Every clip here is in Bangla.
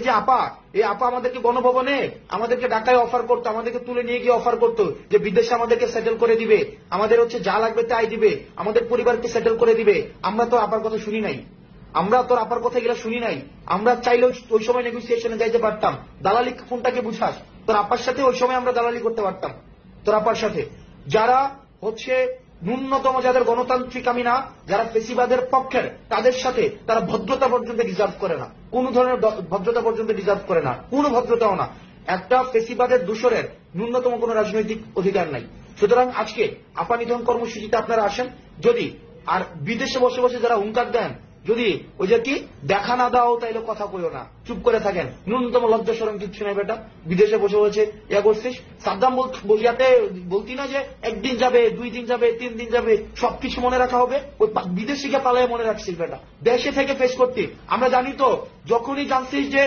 যে আপা, এই আপা আমাদেরকে গণভবনে আমাদেরকে ঢাকায় অফার করতো, আমাদেরকে তুলে নিয়ে গিয়ে অফার করতো যে বিদেশে আমাদেরকে সেটেল করে দিবে, আমাদের যা লাগবে তাই দিবে, আমাদের পরিবারকে সেটেল করে দিবে। আমরা তো আপার কথা শুনি নাই, আমরা তোর আপার কথা এগুলো শুনি নাই। আমরা চাইলেও ওই সময় নেগোসিয়েশনে যাইতে পারতাম। দালালি কোনটাকে বুঝাস? তোর আপার সাথে ওই সময় আমরা দালালি করতে পারতাম, তোর আপার সাথে। যারা ন্যূনতম, যাদের গণতান্ত্রিক আমি না, যারা ফেসিবাদের পক্ষের, তাদের সাথে তারা ভদ্রতা পর্যন্ত ডিজার্ভ করে না, কোন ধরনের ভদ্রতা পর্যন্ত ডিজার্ভ করে না, কোন ভদ্রতাও না। একটা ফেসিবাদের দূষরের ন্যূনতম কোন রাজনৈতিক অধিকার নাই। সুতরাং আজকে আপা নিধন কর্মসূচিতে আপনারা আসেন, যদি আর বিদেশে বসে বসে যারা হুঙ্কার দেন, যদি ওই যে কি দেখা না দাও তাইলে কথা কইও না, চুপ করে থাকেন, ন্যূনতম লজ্জা শরম কিচ্ছু নাই বেটা। বিদেশে বসে বসে ইয়া করছিস, সাদ্দাম বলিয়াতে বলতি না যে একদিন যাবে, 2 দিন যাবে, 3 দিন যাবে, সবকিছু মনে রাখা হবে। ওই বিদেশে গিয়ে পালায় মনে রাখছিস বেটা, দেশে থেকে ফেস করতে। আমরা জানি তো, যখনই জানছিস যে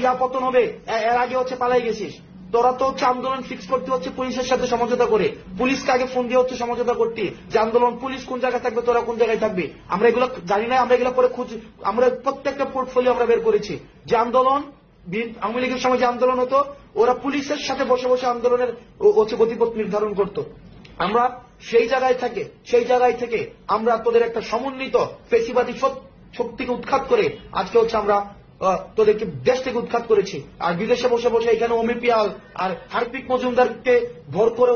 ইয়া পতন হবে, এর আগে পালাই গেছিস। তোরা তো আন্দোলন ফিক্স করতে হচ্ছে পুলিশের সাথে সমঝোতা করে, পুলিশকে আগে ফোন দিয়ে সমঝোতা করতে যে আন্দোলন পুলিশ কোন জায়গায় থাকবে, তোরা কোন জায়গায় থাকবে। আমরা এগুলো জানি না, আমরা এগুলো পরে আমরা প্রত্যেকটা পোর্টফোলিও আমরা বের করেছি যে আন্দোলন আওয়ামী লীগের সময় যে আন্দোলন হতো, ওরা পুলিশের সাথে বসে বসে আন্দোলনের গতিপথ নির্ধারণ করত। আমরা সেই জায়গায় থেকে আমরা তোদের একটা সমন্বিত ফেসিবাদী শক্তিকে উৎখাত করে আজকে আমরা তোদেরকে দেশ থেকে উৎখাত করেছি। আর বিদেশে বসে বসে এখানে অমিপিয়াল আর হার্পিক মজুমদারকে ভর করে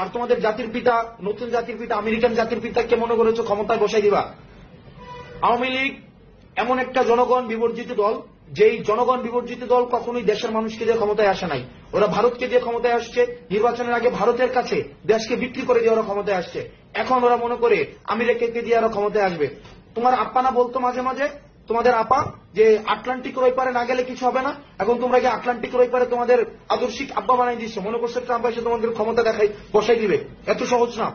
আর তোমাদের জাতির পিতা, নতুন জাতির পিতা, আমেরিকান জাতির পিতাকে মনে করেছো ক্ষমতায় বসাই দিবা। আওয়ামী লীগ এমন একটা জনগণ বিবর্জিত দল, যেই জনগণ বিবর্জিত দল কখনোই দেশের মানুষকে দিয়ে ক্ষমতায় আসে নাই। ওরা ভারতকে দিয়ে ক্ষমতায় আসছে, নির্বাচনের আগে ভারতের কাছে দেশকে বিক্রি করে দিয়ে ওরা ক্ষমতায় আসছে। এখন ওরা মনে করে আমেরিকাকে দিয়ে ওরা ক্ষমতায় আসবে। তোমার আপা না বলতো মাঝে মাঝে, তোমাদের আপা, যে আটলান্টিক ওই পারে না গেলে কিছু হবে না। এখন তোমরা কি আটলান্টিক ওই পারে তোমাদের আদর্শিক আব্বা বানাই দিচ্ছ, মনে করছো ট্রাম্প এসে তোমাদের ক্ষমতা দেখাই বসাই দিবে। এত সহজ না।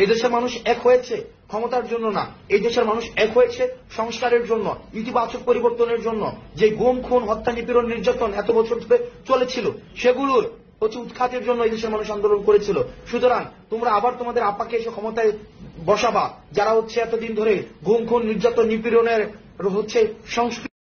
এই দেশের মানুষ এক হয়েছে ক্ষমতার জন্য না, এই দেশের মানুষ এক হয়েছে সংস্কারের জন্য, ইতিবাচক পরিবর্তনের জন্য। যে গুম, খুন, হত্যা, নিপীড়ন, নির্যাতন এত বছর ধরে চলেছিল, সেগুলোর উৎখাতের জন্য এই দেশের মানুষ আন্দোলন করেছিল। সুতরাং তোমরা আবার তোমাদের আপাকে এসে ক্ষমতায় বসাবা, যারা এতদিন ধরে গুম, খুন, নির্যাতন, নিপীড়নের সংস্কৃতি